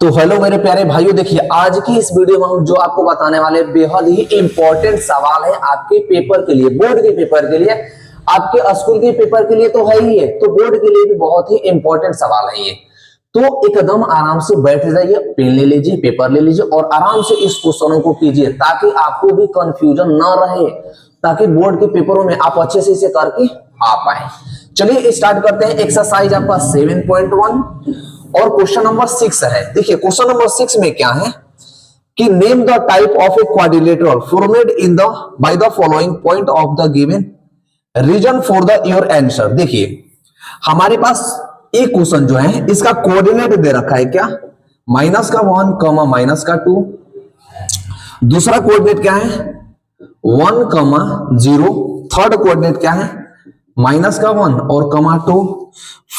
तो हेलो मेरे प्यारे भाइयों, देखिए आज की इस वीडियो में हम जो आपको बताने वाले बेहद ही इंपॉर्टेंट सवाल है आपके पेपर के लिए, बोर्ड के पेपर के लिए, आपके स्कूल के पेपर के लिए तो है ही है, तो बोर्ड के लिए भी बहुत ही इंपॉर्टेंट सवाल है ये। तो एकदम आराम से बैठ जाइए, पेन ले लीजिए, पेपर ले लीजिए और आराम से इस क्वेश्चनों को कीजिए ताकि आपको भी कंफ्यूजन ना रहे, ताकि बोर्ड के पेपरों में आप अच्छे से इसे करके आ पाए। चलिए स्टार्ट करते हैं। एक्सरसाइज आपका 7.1 और क्वेश्चन नंबर 6 है। देखिए क्वेश्चन नंबर 6 में क्या है कि name the type of a quadrilateral formed in the by the following point of the given reason for the your answer. देखिए हमारे पास एक क्वेश्चन जो है इसका कोऑर्डिनेट दे रखा है क्या, -1 कमा -2। दूसरा कोऑर्डिनेट क्या है 1, 0। थर्ड कोऑर्डिनेट क्या है -1 और -2।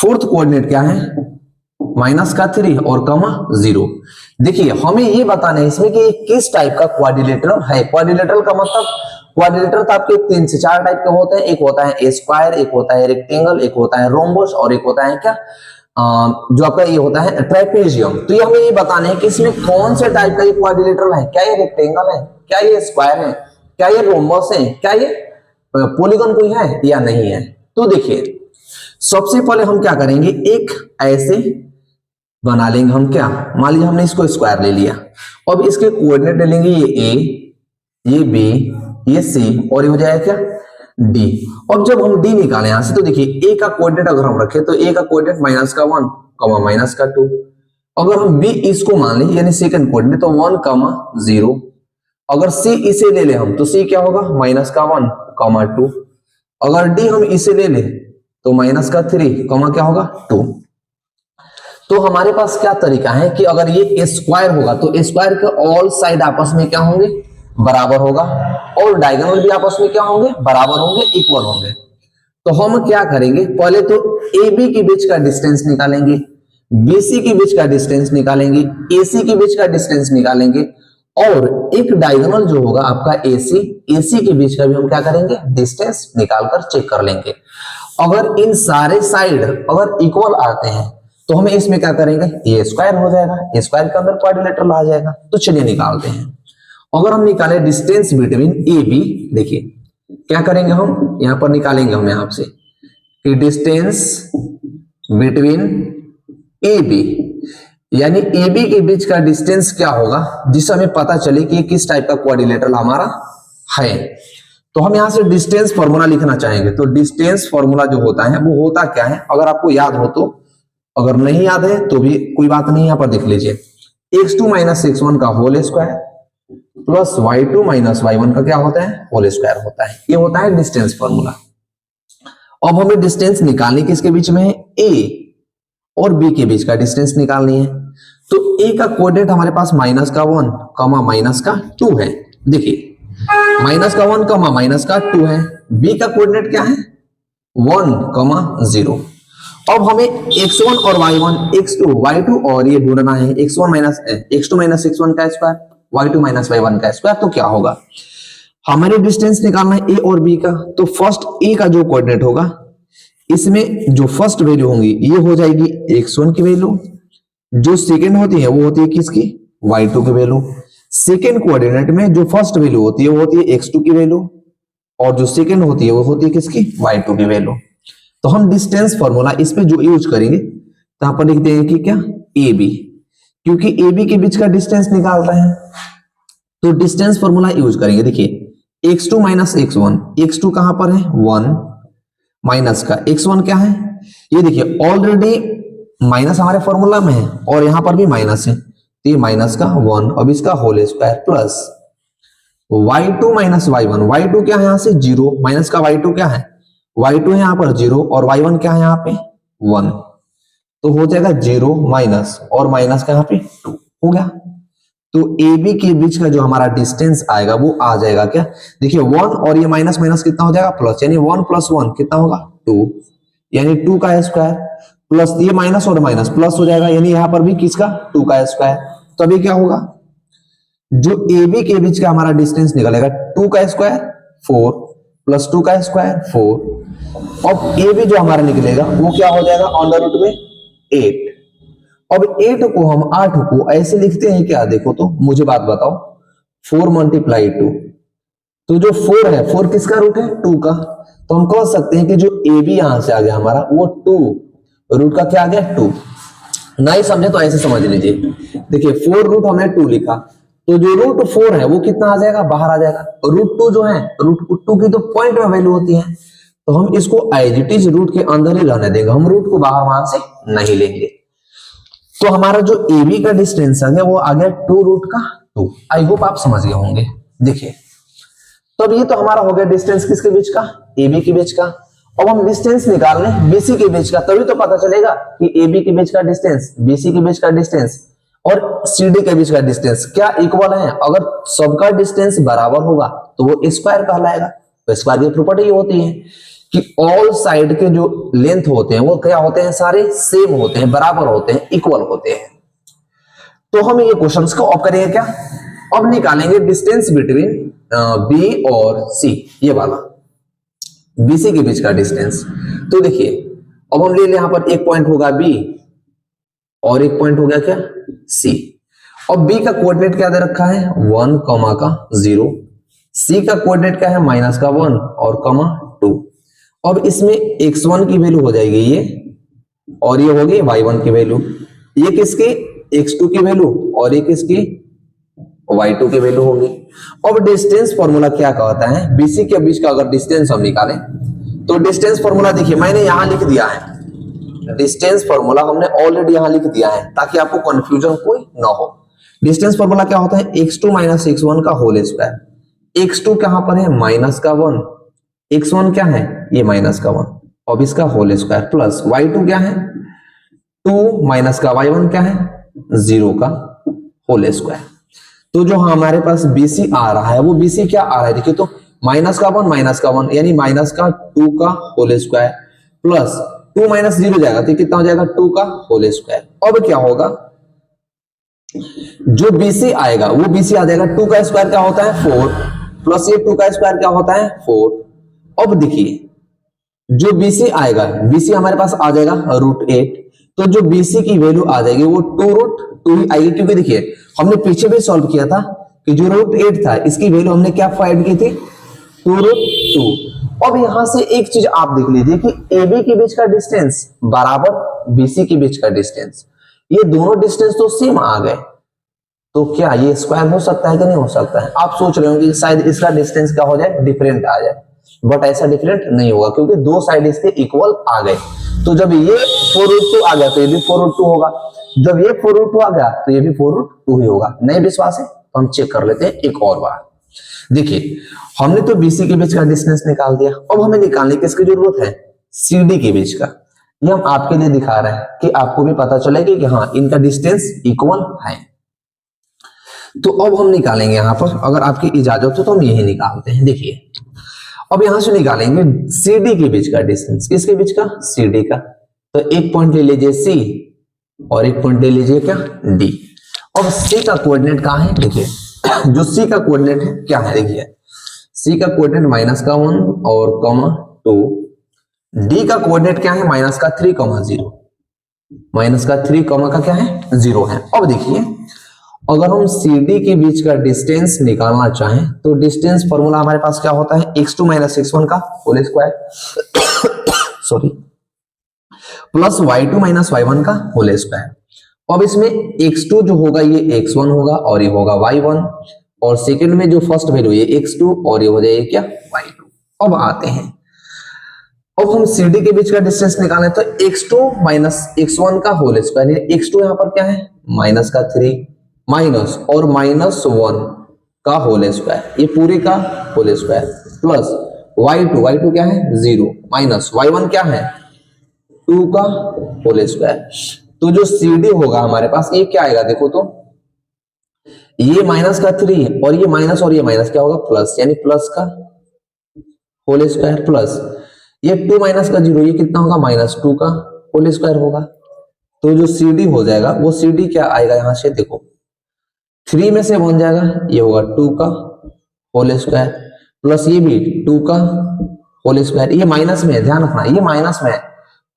फोर्थ कोऑर्डिनेट क्या है -3 और -0। देखिए हमें ये बताना है इसमें कि किस टाइप का क्वाड्रिलेटरल है। क्वाड्रिलेटरल का मतलब क्वाड्रिलेटरल तो आपके 3 से 4 टाइप के होते हैं। एक होता है स्क्वायर, एक होता है रेक्टेंगल, एक होता है रोम्बस और एक होता है क्या जो आपका ये होता है ट्रेपेजियम। तो ये हमें ये बताना है कि इसमें कौन से टाइप का ये क्वाड्रिलेटरल है। क्या ये रेक्टेंगल है, क्या ये स्क्वायर है, क्या ये रोम्बस है, क्या ये पॉलीगन कोई है या नहीं है। तो देखिए सबसे पहले हम क्या करेंगे, एक ऐसे बना लेंगे हम। क्या मान लीजिए हमने इसको स्क्वायर ले लिया, अब इसके कोऑर्डिनेट ले लेंगे ये ए, ये बी, ये सी और ये हो जाएगा क्या डी। अब जब हम डी निकालें यहां से तो देखिए ए का कोऑर्डिनेट अगर हम रखें तो ए का कोऑर्डिनेट -1 कमा -2। अगर हम बी इसको मान लें यानी सेकंड कोऑर्डिनेट तो 1, 0। अगर सी इसे ले ले हम तो सी क्या होगा -1, 2। अगर डी हम इसे ले ले तो -3 कमा क्या होगा 2। तो हमारे पास क्या तरीका है कि अगर ये स्क्वायर होगा तो स्क्वायर के ऑल साइड आपस में क्या होंगे बराबर होगा और डायगोनल भी आपस में क्या होंगे बराबर होंगे, इक्वल होंगे। तो हम क्या करेंगे पहले तो ए बी के बीच का डिस्टेंस निकालेंगे, बीसी के बीच का डिस्टेंस निकालेंगे, एसी के बीच का डिस्टेंस निकालेंगे और एक डायगोनल जो होगा आपका एसी, एसी के बीच का भी हम क्या करेंगे डिस्टेंस निकालकर चेक कर लेंगे। अगर इन सारे साइड अगर इक्वल आते हैं तो हमें इसमें क्या करेंगे ये स्क्वायर हो जाएगा, स्क्वायर के अंदर क्वाड्रिलेटरल आ जाएगा। तो चलिए निकालते हैं। अगर हम निकाले डिस्टेंस बिटवीन ए बी, देखिए क्या करेंगे हम यहां पर निकालेंगे हम यहां से कि डिस्टेंस बिटवीन ए बी यानी ए बी के बीच का डिस्टेंस क्या होगा जिससे हमें पता चले कि किस टाइप का क्वाड्रिलेटरल हमारा है। तो हम यहां से डिस्टेंस फॉर्मूला लिखना चाहेंगे। तो डिस्टेंस फॉर्मूला जो होता है वो होता क्या है, अगर आपको याद हो तो, अगर नहीं याद है तो भी कोई बात नहीं, यहां पर देख लीजिए x2 - x1 का whole square plus y2 - y1 का क्या होता है होल स्क्वायर होता है। ये होता है डिस्टेंस फॉर्मूला। अब हमें डिस्टेंस निकालनी किसके बीच में है, a और b के बीच का डिस्टेंस निकालनी है। तो a का कोऑर्डिनेट हमारे पास -1, -2 है। देखिए -1, -2 है। b का कोऑर्डिनेट क्या है 1, 0। अब हमें x1 और y1, x2, y2 और ये ढूंढना है x1 x2 - x1 का स्क्वायर, y2 - y1 का स्क्वायर। तो क्या होगा हमारे डिस्टेंस निकालना है a और b का। तो फर्स्ट a का जो कोऑर्डिनेट होगा इसमें जो फर्स्ट वैल्यू होंगी ये हो जाएगी x1 की वैल्यू, जो सेकंड होती है वो होती है किसकी y2 की वैल्यू। सेकंड कोऑर्डिनेट में जो फर्स्ट वैल्यू होती है वो होती है x2 की वैल्यू और जो सेकंड होती है वो होती है किसकी y2 की वैल्यू। तो हम डिस्टेंस फॉर्मूला इस पे जो यूज करेंगे तो यहां पर लिख देंगे कि क्या ए बी, क्योंकि ए बी के बीच का डिस्टेंस निकाल रहे हैं तो डिस्टेंस फॉर्मूला यूज करेंगे। देखिए x2 - x1, x2 कहां पर है 1 माइनस का x1 क्या है, ये देखिए ऑलरेडी माइनस हमारे फॉर्मूला में है और यहां पर भी माइनस है तो ये माइनस का 1, अब इसका whole square plus y2 - y1, y2 क्या है यहां से 0, माइनस का y2 क्या है y2 है यहां पर 0 और y1 क्या है यहां पे 1, तो हो जाएगा 0 माइनस और माइनस का यहां पे 2 हो गया। तो ए बी के बीच का जो हमारा डिस्टेंस आएगा वो आ जाएगा क्या, देखिए 1 और ये माइनस माइनस कितना हो जाएगा प्लस, यानी 1 + 1 कितना होगा 2, यानी 2 का स्क्वायर प्लस ये माइनस और माइनस प्लस हो जाएगा, यानी यहां पर भी किसका 2 का स्क्वायर। तो अभी क्या होगा जो ए बी के बीच का हमारा डिस्टेंस निकलेगा 2 का स्क्वायर 4 प्लस 2 का स्क्वायर 4। अब ए बी जो हमारा निकलेगा वो क्या हो जाएगा अंडर रूट में 8 अब 8 को हम 8 को ऐसे लिखते हैं क्या, देखो तो मुझे बात बताओ, 4 मल्टीप्लाई 2, तो जो 4 है 4 किसका रूट है, 2 का, तो हम कह सकते हैं कि जो ए बी यहां से आ गया हमारा वो 2 रूट का क्या आ गया 2। नहीं समझे तो ऐसे समझ लीजिए, देखिए 4 रूट हमने 2 लिखा, तो जो रूट 4 है वो कितना आ जाएगा, बाहर आ जाएगा। रूट 2 जो है, रूट 2 की तो पॉइंट में वैल्यू होती है, तो हम इसको एज इट इज रूट के अंदर ही रहने देंगे, हम रूट को बाहर वहां से नहीं लेंगे। तो हमारा जो ए बी का डिस्टेंस है वो आ गया 2 रूट का 2। आई होप आप समझ गए होंगे। देखिए तो अब ये तो हमारा हो गया डिस्टेंस किसके बीच का, ए बी के बीच का। अब हम डिस्टेंस निकाल लें बीसी के बीच का, तभी तो पता चलेगा कि ए बी के बीच का डिस्टेंस, बीसी के बीच का डिस्टेंस और सीडी के बीच का डिस्टेंस क्या इक्वल है। अगर सबका डिस्टेंस बराबर होगा तो वो स्क्वायर कहलाएगा। तो स्क्वायर की प्रॉपर्टी ये होती है कि ऑल साइड के जो लेंथ होते हैं वो क्या होते हैं, सारे सेम होते हैं, बराबर होते हैं, इक्वल होते हैं। तो हम ये क्वेश्चंस को अब करेंगे क्या, अब निकालेंगे डिस्टेंस बिटवीन बी और सी, ये वाला बीसी के बीच का डिस्टेंस। तो देखिए अब हम ले लें, यहां पर एक पॉइंट होगा बी और एक पॉइंट हो गया क्या सी। अब बी का कोऑर्डिनेट क्या दे रखा है 1 कॉमा का 0, सी का कोऑर्डिनेट क्या है माइनस का 1 और कॉमा 2। अब इसमें x1 की वैल्यू हो जाएगी ये, और ये होगी y1 की वैल्यू, ये किसकी x2 की वैल्यू और ये किसकी y2 की वैल्यू होगी। अब डिस्टेंस फॉर्मूला क्या कहता है, बीसी के बीच का अगर डिस्टेंस हम निकालें तो डिस्टेंस फॉर्मूला देखिए मैंने यहां लिख दिया है, डिस्टेंस फॉर्मूला हमने ऑलरेडी यहां लिख दिया है ताकि आपको कंफ्यूजन कोई ना हो। डिस्टेंस फॉर्मूला क्या होता है x2 माइनस x1 का होल स्क्वायर। x2 कहां पर है माइनस का 1, x1 क्या है ये माइनस का 1, अब इसका होल स्क्वायर प्लस y2 क्या है 2 माइनस का y1 क्या है 0 का होल स्क्वायर। तो जो हमारे पास BC आ रहा है वो BC क्या आ रहा है, देखिए तो माइनस का 1 यानी माइनस का 2 का होल स्क्वायर प्लस 2 माइनस 0 जाएगा तो कितना हो जाएगा 2 का होल स्क्वायर। अब क्या होगा, जो BC आएगा वो BC आ जाएगा 2 का स्क्वायर क्या होता है 4 प्लस ये 2 का स्क्वायर क्या होता है 4। अब देखिए जो BC आएगा, BC हमारे पास आ जाएगा √8, तो जो BC की वैल्यू आ जाएगी वो 2√2 ही आएगी, क्योंकि देखिए हमने पीछे भी सॉल्व किया था कि जो √8 था इसकी वैल्यू हमने क्या फाइंड की थी 2√2। अब यहां से एक चीज आप देख लीजिए कि AB के बीच का डिस्टेंस बराबर BC के बीच का डिस्टेंस, ये दोनों डिस्टेंस तो सेम आ गए, तो क्या ये स्क्वायर हो सकता है कि नहीं हो सकता है। आप सोच रहे होंगे शायद इसका डिस्टेंस क्या हो जाए डिफरेंट आ जाए, बट ऐसा डिफरेंट नहीं होगा क्योंकि दो साइड इसके इक्वल आ गए। तो जब ये 4√2 आ गया तो ये भी 4√2 होगा, जब ये 4√2 आ गया तो ये भी 4√2 ही होगा। नहीं विश्वास है तो हम चेक कर लेते हैं एक और बार। देखिए हमने तो BC के बीच का डिस्टेंस निकाल दिया, अब हमें निकालने की इसकी जरूरत है CD के बीच का। ये हम आपके लिए दिखा रहे हैं कि आपको भी पता चलेगा कि हाँ इनका डिस्टेंस इक्वल है। तो अब हम निकालेंगे यहां पर, अगर आपकी इजाजत हो तो हम यही निकालते हैं। देखिए अब यहां से निकालेंगे CD के बीच का डिस्टेंस, किसके बीच का CD का। तो एक पॉइंट ले लीजिए C और एक पॉइंट ले लीजिए क्या D। अब C का कोऑर्डिनेट कहां है, देखिए जो C का कोऑर्डिनेट है क्या है, देखिए C का कोऑर्डिनेट माइनस का 1 और कॉमा 2, D का कोऑर्डिनेट क्या है माइनस का 3 कॉमा 0, माइनस का 3 कॉमा का क्या है 0 है। अब देखिए अगर हम CD के बीच का डिस्टेंस निकालना चाहें तो डिस्टेंस फॉर्मूला हमारे पास क्या होता है x2 माइनस x1 का whole square sorry plus y2 minus y1 का होल स्क्वायर। अब इसमें x2 जो होगा ये x1 होगा और ये होगा y1, और सेकंड में जो फर्स्ट वैल्यू ये x2 और ये हो जाएगा क्या y2। अब आते हैं, अब हम CD के बीच का डिस्टेंस निकालें तो x2 माइनस x1 का होल स्क्वायर, x2 यहाँ पर क्या है माइनस का 3 माइनस और माइनस 1 का होल स्क्वायर, ये पूरे का होल स्क्वायर प्लस y2 क्या है 0 माइनस y1 क्या है 2 का होल स्क्वायर। तो जो CD होगा हमारे पास ये क्या आएगा, देखो तो ये माइनस का 3 और ये माइनस क्या होगा प्लस, यानी प्लस का होल स्क्वायर प्लस ये 2 माइनस का 0, ये कितना होगा -2 का होल स्क्वायर होगा। तो जो CD हो जाएगा वो CD क्या आएगा यहां से, देखो 3 में से 1 जाएगा, ये होगा 2 का होल स्क्वायर प्लस ये भी 2 का होल स्क्वायर। ये माइनस में है, ध्यान रखना ये माइनस में है,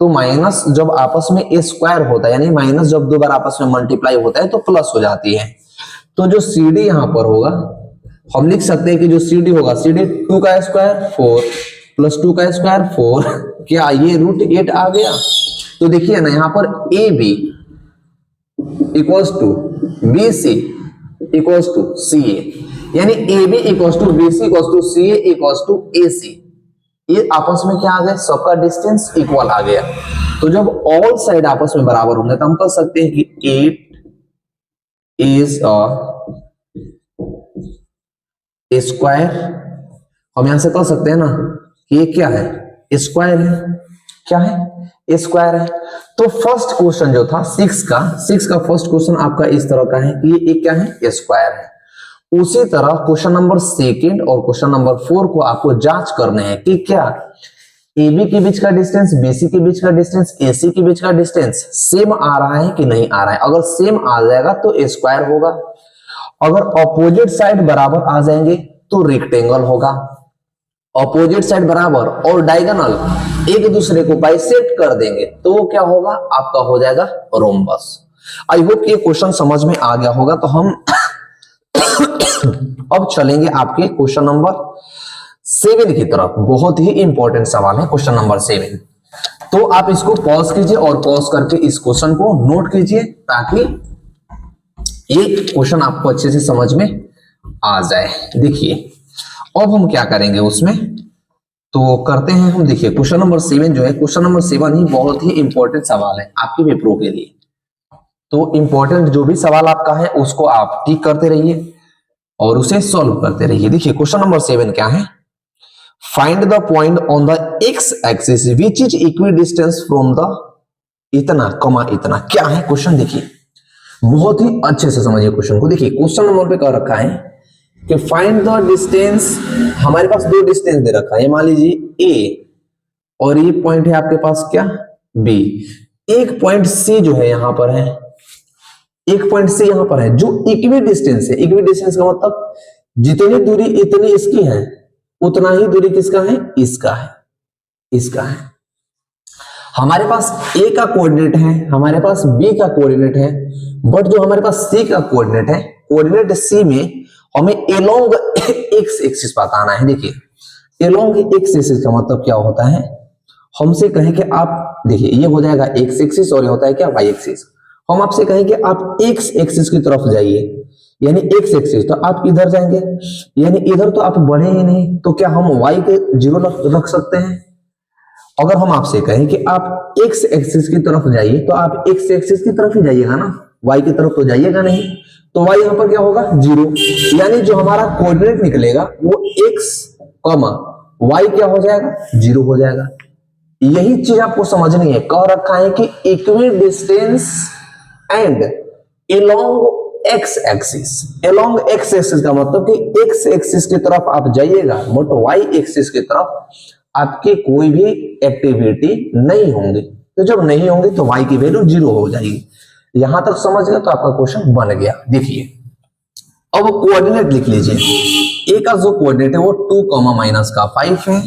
तो माइनस जब आपस में ए स्क्वायर होता है, यानी माइनस जब दो बार आपस में मल्टीप्लाई होता है तो प्लस हो जाती है। तो जो सी डी यहां पर होगा, हम लिख सकते हैं कि जो सी डी होगा, सी डी 2 का स्क्वायर 4 प्लस 2 का स्क्वायर 4, क्या ये √8 आ गया। तो देखिए ना यहाँ पर a b equals to b c equals to c a, यानी a b equals to b c equals to c a equals to a c. ये आपस में क्या आ गया, सबका डिस्टेंस इक्वल आ गया। तो जब ऑल साइड आपस में बराबर होंगे तो हम कह सकते हैं कि 8 इज ए स्क्वायर। हम यहां से कह सकते हैं ना कि ये क्या है, स्क्वायर है। क्या है, स्क्वायर है। तो फर्स्ट क्वेश्चन जो था 6 का फर्स्ट क्वेश्चन आपका इस तरह का है कि ये क्या है, स्क्वायर है। उसी तरह क्वेश्चन नंबर 2 और क्वेश्चन नंबर 4 को आपको जांच करने हैं कि क्या AB के बीच का डिस्टेंस, BC के बीच का डिस्टेंस, AC के बीच का डिस्टेंस सेम आ रहा है कि नहीं आ रहा है। अगर सेम आ जाएगा तो स्क्वायर होगा, अगर अपोजिट साइड बराबर आ जाएंगे तो रेक्टेंगल होगा। अपोजिट साइड बराबर और डायगोनल एक दूसरे को बाइसेक्ट कर देंगे तो वो क्या होगा, आपका हो जाएगा रोम्बस। आई होप ये क्वेश्चन समझ में आ गया होगा। तो हम अब चलेंगे आपके क्वेश्चन नंबर 7 की तरफ। बहुत ही इंपॉर्टेंट सवाल है क्वेश्चन नंबर 7। तो आप इसको पॉज कीजिए और पॉज करके इस क्वेश्चन को नोट कीजिए ताकि ये क्वेश्चन आपको अच्छे से समझ में आ जाए। देखिए अब हम क्या करेंगे उसमें, तो करते हैं हम। देखिए क्वेश्चन नंबर 7 जो है, क्वेश्चन नंबर 7 ही बहुत ही इंपॉर्टेंट सवाल है आपके पेपरों के लिए। तो इंपॉर्टेंट जो भी सवाल आपका है उसको आप टिक करते रहिए और उसे सॉल्व करते रहिए। देखिए क्वेश्चन नंबर 7 क्या है, find the point on the x axis which is equi distance from the इतना कमा इतना। क्या है क्वेश्चन, देखिए बहुत ही अच्छे से समझिए क्वेश्चन को। देखिए क्वेश्चन नंबर पे क्या रखा है कि फाइंड द डिस्टेंस। हमारे पास दो डिस्टेंस दे रखा है, मान लीजिए ए और ये पॉइंट है आपके पास क्या, बी। एक पॉइंट सी जो है यहां पर है, एक पॉइंट सी यहां पर है जो इक्वी डिस्टेंस है। इक्वी डिस्टेंस का मतलब जितनी दूरी इतनी इसकी है उतना ही दूरी किसका है, इसका है, इसका है। हमारे पास ए का कोऑर्डिनेट है, हमारे पास बी का कोऑर्डिनेट है, बट जो हमारे पास सी का कोऑर्डिनेट है, कोऑर्डिनेट सी में हमें एलोंग एक्स एक्सिस बताना है। देखिए एलोंग एक्स एक्सिस का मतलब क्या होता है, हमसे कहें कि आप देखिए ये हो जाएगा एक्स एक्सिस और ये होता है क्या, वाई एक्सिस। हम आपसे कहें कि आप एक्स एक्सिस की तरफ जाइए, यानी एक्स एक्सिस, तो आप इधर जाएंगे, यानी इधर तो आप बढ़े ही नहीं, तो क्या हम वाई के 0 रख सकते हैं। अगर हम आपसे कहें कि आप एक्स एक्सिस की तरफ जाइए तो आप एक्स एक्सिस की तरफ ही जाइएगा ना, वाई की तरफ तो जाइएगा नहीं। तो वाई यहां पर क्या होगा, 0, यानी जो हमारा कोऑर्डिनेट निकलेगा वो एक्स कॉमा वाई क्या हो जाएगा, 0 हो जाएगा। यही चीज आपको समझनी है। कह रखा है कि equi distance and along x axis. Along x axis का मतलब कि एक्स एक्सिस की तरफ आप जाइएगा, बट वाई एक्सिस की तरफ आपकी कोई भी एक्टिविटी नहीं होंगी। तो जब नहीं होंगी तो वाई की वैल्यू 0 हो जाएगी। यहां तक समझ गए तो आपका क्वेश्चन बन गया। देखिए अब कोऑर्डिनेट लिख लीजिए। ए का जो कोऑर्डिनेट है वो 2, -5 है,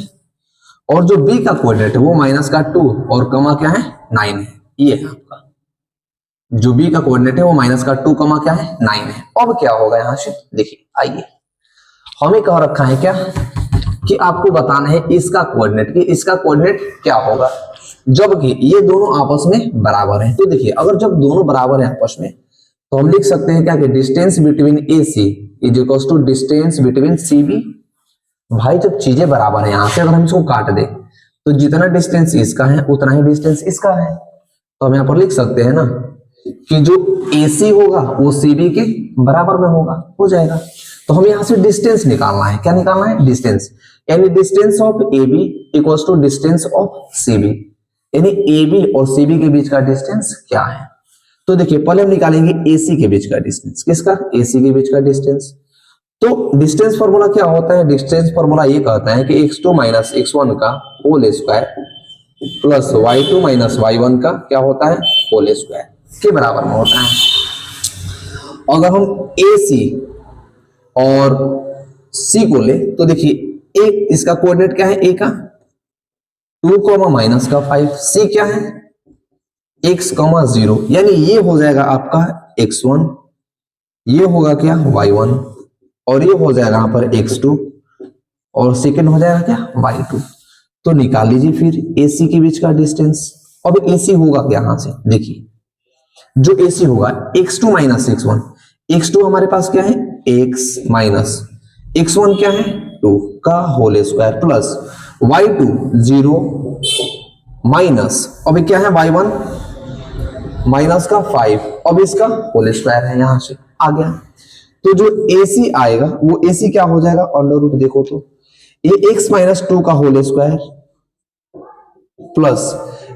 और जो बी का कोऑर्डिनेट है वो -2 और कमा क्या है, 9 है। ये है आपका जो बी का कोऑर्डिनेट है वो -2 कमा क्या है, 9 है। अब क्या होगा यहां से, देखिए आइए, हमें कह रखा है क्या कि आपको बताना है इसका कोऑर्डिनेट, कि इसका कोऑर्डिनेट क्या होगा जबकि ये दोनों आपस में बराबर हैं। तो देखिए अगर जब दोनों बराबर हैं आपस में तो हम लिख सकते हैं क्या कि distance between A C is equal to distance between C B. भाई जब चीजें बराबर है, यहां से अगर हम इसको काट दें तो जितना डिस्टेंस इसका है उतना ही डिस्टेंस इसका है। तो हम यहां पर लिख सकते हैं ना कि जो AC होगा वो CB के बराबर में होगा, हो जाएगा। तो हमें यहां से डिस्टेंस निकालना है। क्या निकालना है, डिस्टेंस, यानी distance of AB equals to distance of CB, यानी AB और CB के बीच का डिस्टेंस क्या है। तो देखिए पहले हम निकालेंगे AC के बीच का डिस्टेंस। किसका, AC के बीच का डिस्टेंस। तो डिस्टेंस फॉर्मूला क्या होता है, डिस्टेंस फॉर्मूला ये कहता है कि x2 - x1 का whole square plus y2 - y1 का क्या होता है, होल स्क्वायर के बराबर में होता है। अगर हम AC और C को ले तो देखिए एक इसका कोऑर्डिनेट क्या है, A का, 2 कॉमा माइनस का 5, सी क्या है x कॉमा 0, यानी ये हो जाएगा आपका x1, ये होगा क्या y1, और ये हो जाएगा यहाँ पर x2, और सेकंड हो जाएगा क्या y2। तो निकाल लीजिए फिर AC के बीच का डिस्टेंस। अब AC होगा क्या, यहां से देखिए जो AC होगा x2 माइनस x1, x2 हमारे पास क्या है x माइनस x1 क्या है 2 का whole square plus y2 0 minus अब क्या है y1 माइनस का 5, अब इसका होल स्क्वायर है, यहां से आ गया। तो जो AC आएगा वो AC क्या हो जाएगा अंडर रूट, देखो तो ये x माइनस 2 का होल स्क्वायर प्लस,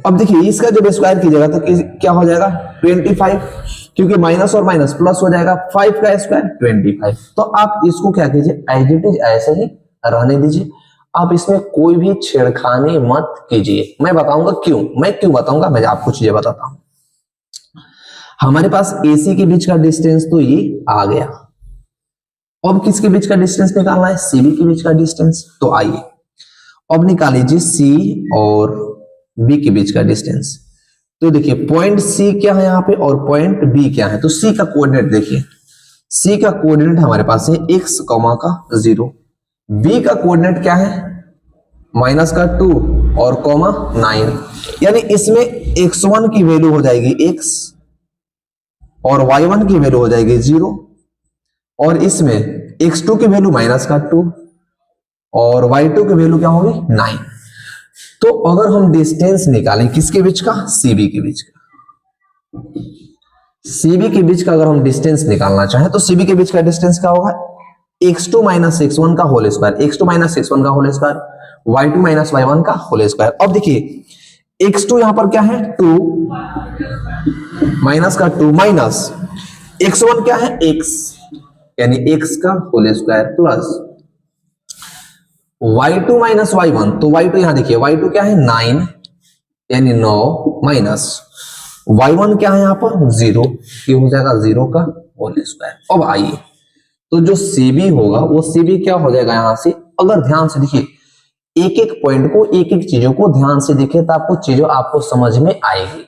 अब देखिए इसका जब स्क्वायर कीजिएगा तो क्या हो जाएगा 25, क्योंकि माइनस और माइनस प्लस हो जाएगा, 5 का स्क्वायर 25। तो आप इसको क्या कीजिए एज इट इज ऐसे ही रहने दीजिए, आप इसमें कोई भी छेड़खानी मत कीजिए। मैं बताऊंगा क्यों, मैं क्यों बताऊंगा, मैं आपको चीजें बताता हूं। हमारे पास AC के बीच का डिस्टेंस तो ये आ गया, अब किसके बीच का डिस्टेंस निकालना है CB के बीच का डिस्टेंस। तो आइए अब निकाल लीजिए C और B के बीच का डिस्टेंस। तो देखिए पॉइंट C क्या है यहाँ पे और पॉइंट B क्या है। तो C का कोऑर्डिनेट देखिए, C का कोऑर्डिनेट हमारे पास है x कॉमा का 0, B का कोऑर्डिनेट क्या है माइनस का 2 और कॉमा 9, यानी इसमें x1 की वैल्यू हो जाएगी x और y1 की वैल्यू हो जाएगी 0, और इसमें x2 की वैल्यू माइनस का 2 और y2 की वैल्यू क्या होगी 9। तो अगर हम डिस्टेंस निकालें किसके बीच का CB के बीच का, CB के बीच का अगर हम डिस्टेंस निकालना चाहें तो CB के बीच का डिस्टेंस क्या होगा x2 माइनस x1 का whole square, x2 minus x1 का whole square, y2 minus y1 का होल स्क्वायर। अब देखिए x2 यहां पर क्या है 2 माइनस का 2 माइनस x1 क्या है x, यानी x का whole square plus y2 minus y1, तो y2 यहां देखिए y2 क्या है 9 यानी 9 माइनस y1 क्या है यहां पर 0, ये हो जाएगा 0 का होल स्क्वायर। अब आइए तो जो CB होगा वो CB क्या हो जाएगा यहां से, अगर ध्यान से देखिए एक एक पॉइंट को एक एक चीजों को ध्यान से देखिए तो आपको चीजों आपको समझ में आएगी,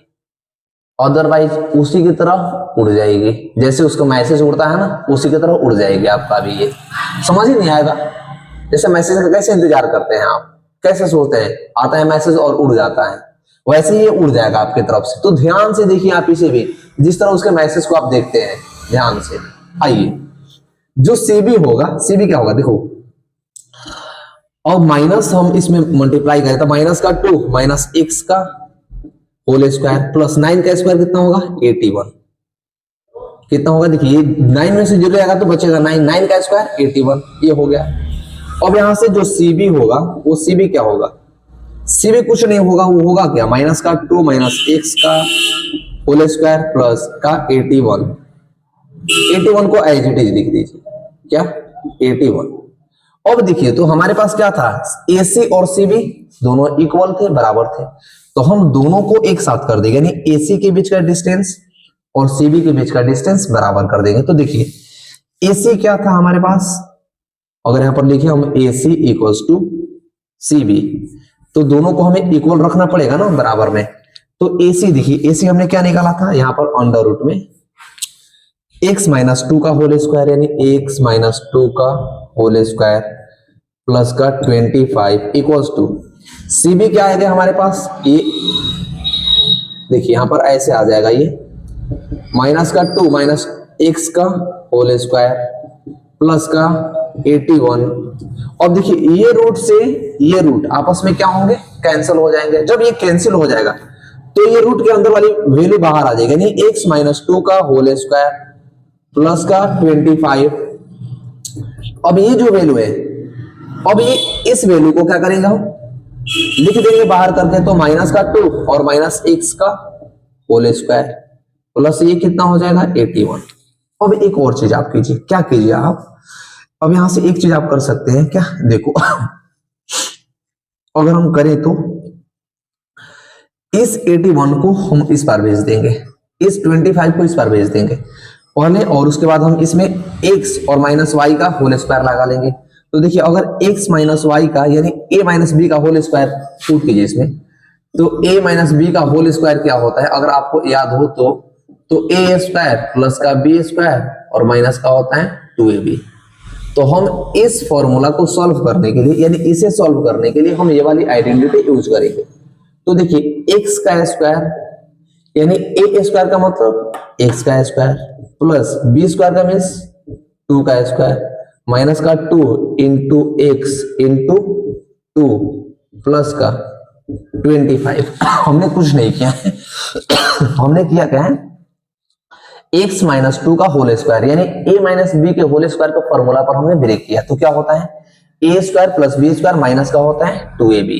अदरवाइज उसी की तरह उड़ जाएगी, जैसे उसका मैसेज उड़ता है ना उसी की तरह उड़ जाएगी आपका भी, ये समझ ही नहीं आएगा। जैसे मैसेज का कैसे इंतजार करते हैं आप, कैसे सोचते हैं आता है मैसेज और उड़ जाता है, वैसे ही ये उड़ जाएगा आपकी तरफ से। तो ध्यान से देखिए आप इसे भी, जिस तरह उसके मैसेज को आप देखते हैं ध्यान से। आइए जो CB होगा, CB क्या होगा देखो, और माइनस हम इसमें मल्टीप्लाई करें तो माइनस का 2 माइनस x का होल स्क्वायर प्लस 9 का स्क्वायर कितना होगा 81, कितना होगा देखिए 9 में से 0 आएगा तो बचेगा 9, 9 का स्क्वायर 81, ये हो गया। अब यहां से जो CB होगा वो CB क्या होगा, CB कुछ नहीं होगा, वो होगा क्या माइनस का 2 माइनस x का होल स्क्वायर प्लस का 81, 81 को एज इट इज लिख दीजिए क्या 81। अब देखिए तो हमारे पास क्या था AC और CB दोनों इक्वल थे, बराबर थे, तो हम दोनों को एक साथ कर देंगे, यानी AC के बीच का डिस्टेंस और CB के बीच का डिस्टेंस बराबर कर देंगे। तो देखिए AC क्या था हमारे पास, अगर यहां पर लिखिए हम AC इक्वल्स टू CB, तो दोनों को हमें इक्वल रखना पड़ेगा ना बराबर में। तो AC देखिए AC हमने क्या निकाला था यहाँ पर अंडर रूट में x माइनस 2 का होल स्क्वायर, यानी x माइनस 2 का होल स्क्वायर प्लस का 25 इक्वल्स टू CB क्या आएगा हमारे पास, ये देखिए यहां पर ऐसे आ जाएगा, ये माइनस का 2 माइनस x का होल स्क्वायर प्लस का 81। और देखिए ये रूट से ये रूट आपस में क्या होंगे कैंसिल हो जाएंगे, जब ये कैंसिल हो जाएगा तो ये रूट के अंदर वाली वैल्यू बाहर आ जाएगी, यानी x माइनस 2 का होल स्क्वायर प्लस का 25। अब ये जो वैल्यू है, अब ये इस वैल्यू को क्या करेंगे हम लिख देंगे बाहर करके, तो माइनस का 2 और माइनस x का होल स्क्वायर प्लस ये कितना हो जाएगा 81। अब एक और चीज आप कीजिए, क्या कीजिए आप, अब यहां से एक चीज आप कर सकते हैं क्या, देखो अगर हम करें तो इस 81 को हम इस बार भेज देंगे, इस 25 को इस बार भेज देंगे पहले, और उसके बाद हम इसमें x और माइनस y का होल स्क्वायर लगा लेंगे, तो देखिए अगर x माइनस वाई का यानी a माइनस बी का होल स्क्वायर पुट कीजिए इसमें, तो a माइनस बी का होल स्क्वायर क्या होता है अगर आपको याद हो तो a स्क्वायर प्लस का b स्क्वायर और माइनस का होता है 2ab। तो हम इस फॉर्मूला को सॉल्व करने के लिए यानी इसे सॉल्व करने के लिए हम ये वाली आइडेंटिटी यूज करेंगे। तो देखिए x का स्क्वायर यानी a स्क्वायर का मतलब x का स्क्वायर प्लस b स्क्वायर का मीन्स 2 का स्क्वायर माइनस का 2 इंटू एक्स इंटू 2 प्लस का 25। हमने कुछ नहीं किया है हमने किया क्या है x माइनस 2 का होल स्क्वायर यानी a माइनस बी के होल स्क्वायर का फॉर्मूला पर हमने ब्रेक किया। तो क्या होता है a square plus B square minus का होता है 2ab।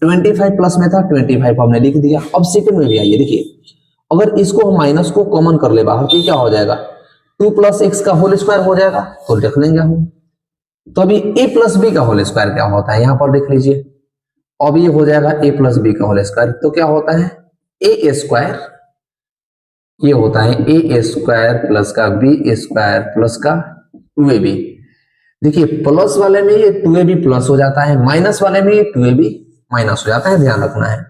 25 प्लस में था 25 हमने लिख दिया। अब सेकंड में भी आइए देखिए अगर इसको हम माइनस को कॉमन कर ले बाहर तो क्या हो जाएगा 2 प्लस एक्स का होल स्क्वायर हो जाएगा, तो देख लेंगे हम। तो अभी a प्लस बी का होल स्क्वायर क्या होता है यहां पर देख लीजिए। अब ये हो जाएगा a प्लस बी का होल स्क्वायर, तो क्या होता है a स्क्वायर, ये होता है a स्क्वायर प्लस का b स्क्वायर प्लस का 2ab। देखिए प्लस वाले में ये 2ab प्लस हो जाता है, माइनस वाले में ये 2ab माइनस हो जाता है, ध्यान रखना है।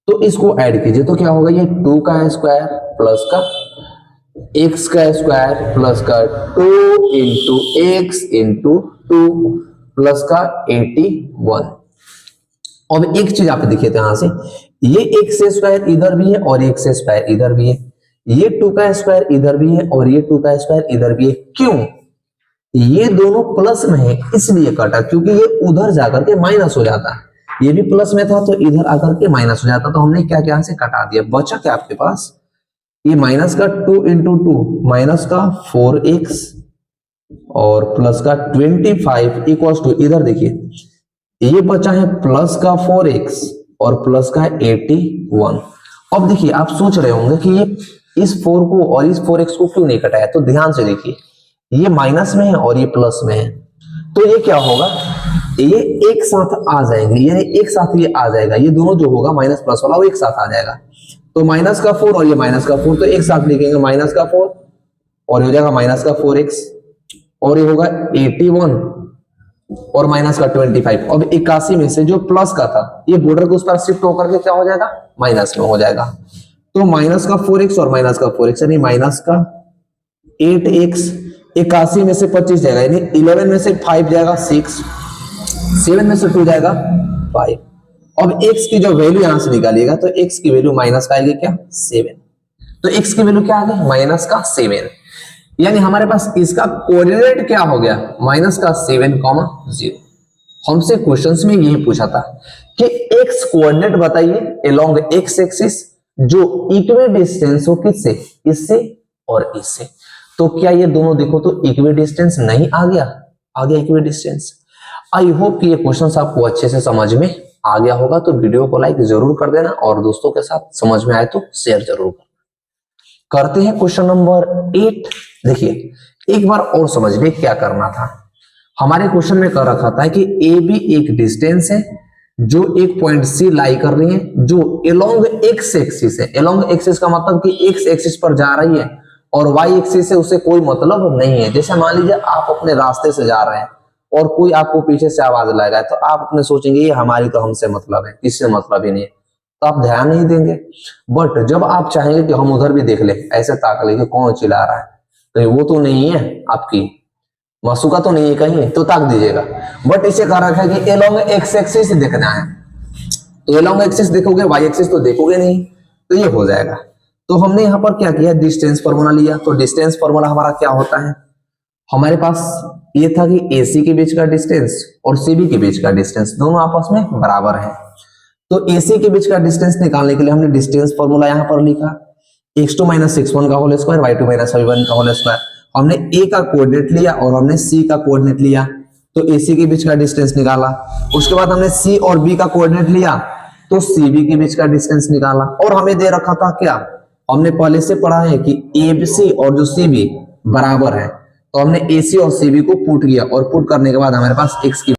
तो इसको ऐड कीजिए तो क्या होगा ये 2 का स्क्वायर प्लस का x का स्क्वायर प्लस का 2 इंटू एक्स इंटू 2 प्लस का 81। अब एक चीज आप देखिए यहां से ये x स्क्वायर इधर भी है और x स्क्वायर इधर भी है, ये 2 का स्क्वायर इधर भी है और ये 2 का स्क्वायर इधर भी है। क्यों? ये दोनों प्लस में है इसलिए कटा, क्योंकि ये उधर जाकर के माइनस हो जाता है। ये भी प्लस में था तो इधर आकर के माइनस हो जाता, तो हमने क्या क्या से कटा दिया। बचा क्या आपके पास ये माइनस का 2 इंटू 2 माइनस का 4x और प्लस का 25 इक्वल्स टू इधर देखिए ये बचा है प्लस का 4x और प्लस का 81। अब देखिए आप सोच रहे होंगे कि ये इस 4 को और इस 4x को क्यों नहीं कटाया, तो ध्यान से देखिए ये माइनस में है और ये प्लस में है, तो ये क्या होगा ये एक साथ आ जाएंगे, यानी एक साथ ये आ जाएगा, ये दोनों जो होगा माइनस प्लस वाला वो एक साथ आ जाएगा। तो माइनस का 4 और ये माइनस का 4 तो एक साथ लिखेंगे माइनस का 4 और ये हो जाएगा माइनस का 4x और ये होगा 81 और माइनस का 25। अब 81 में से जो प्लस का था ये बॉर्डर को उस पर शिफ्ट होकर के क्या हो जाएगा माइनस में हो जाएगा। तो माइनस का 4x और माइनस का 4x यानी माइनस का 8x। 81 में से 25 जाएगा यानी 11 में से 5 जाएगा 6, 7 में से 2 जाएगा 5। अब x की जो वैल्यू यहां से निकालिएगा तो x की वैल्यू माइनस का आएगी क्या 7, तो x की वैल्यू क्या आ गई माइनस का 7, यानी हमारे पास इसका कोऑर्डिनेट क्या हो गया माइनस का 7,0। हमसे क्वेश्चंस में यही पूछा था कि x कोऑर्डिनेट बताइए अलोंग x एक्सिस जो इक्वी डिस्टेंस हो किससे, इससे और इससे। तो क्या ये दोनों देखो तो इक्वी डिस्टेंस नहीं आ गया, आ गया इक्वी डिस्टेंस। आई होप कि ये क्वेश्चंस आपको अच्छे से समझ में आ गया होगा, तो वीडियो को लाइक जरूर कर देना और दोस्तों के साथ समझ में आए तो शेयर जरूर करना। करते हैं क्वेश्चन नंबर 8। देखिए एक बार और समझ ले क्या करना था। हमारे क्वेश्चन में कर रखा था कि ए बी एक डिस्टेंस है जो एक पॉइंट सी लाई कर रही है जो अलोंग एक्स एक्सिस है। अलोंग एक्सिस का मतलब कि एक्स एक्सिस पर जा रही है और वाई एक्सिस से उसे कोई मतलब नहीं है। जैसे मान लीजिए आप अपने रास्ते से जा रहे हैं और कोई आपको पीछे से आवाज लगाएगा तो आप अपने सोचेंगे ये हमारी तो हमसे मतलब है, किससे मतलब ही नहीं है, तो आप ध्यान नहीं देंगे। बट जब आप चाहेंगे कि हम उधर भी देख ले, ऐसे ताक ले कि कौन चिल्ला रहा है, तो वो तो नहीं है आपकी मासूका तो नहीं है कहीं, तो ताक दीजिएगा। बट इसे कह रखा है कि अलोंग एक्स एक्सिस देखना है, तो अलोंग एक्सिस देखोगे वाई एक्सिस तो देखोगे नहीं, तो ये हो जाएगा। तो हमने यहाँ पर क्या किया डिस्टेंस फॉर्मूला लिया। तो डिस्टेंस फॉर्मूला हमारा क्या होता है, हमारे पास ये था कि AC के बीच का डिस्टेंस और CB के बीच का डिस्टेंस दोनों आपस में बराबर है। तो AC के बीच का डिस्टेंस निकालने के लिए हमने डिस्टेंस फॉर्मूला यहाँ पर लिखा x2 - x1 का होल स्क्वायर y2 - y1 का होल स्क्वायर। हमने A का कोऑर्डिनेट लिया और हमने C का कोऑर्डिनेट लिया, तो AC के बीच का डिस्टेंस निकाला। उसके बाद हमने C और B का कोऑर्डिनेट लिया तो CB के बीच का डिस्टेंस निकाला। और हमें दे रखा था क्या, हमने पहले से पढ़ा है कि ABC और जो CB बराबर है, तो हमने AC और CB को पुट किया और पुट करने के बाद हमारे पास x की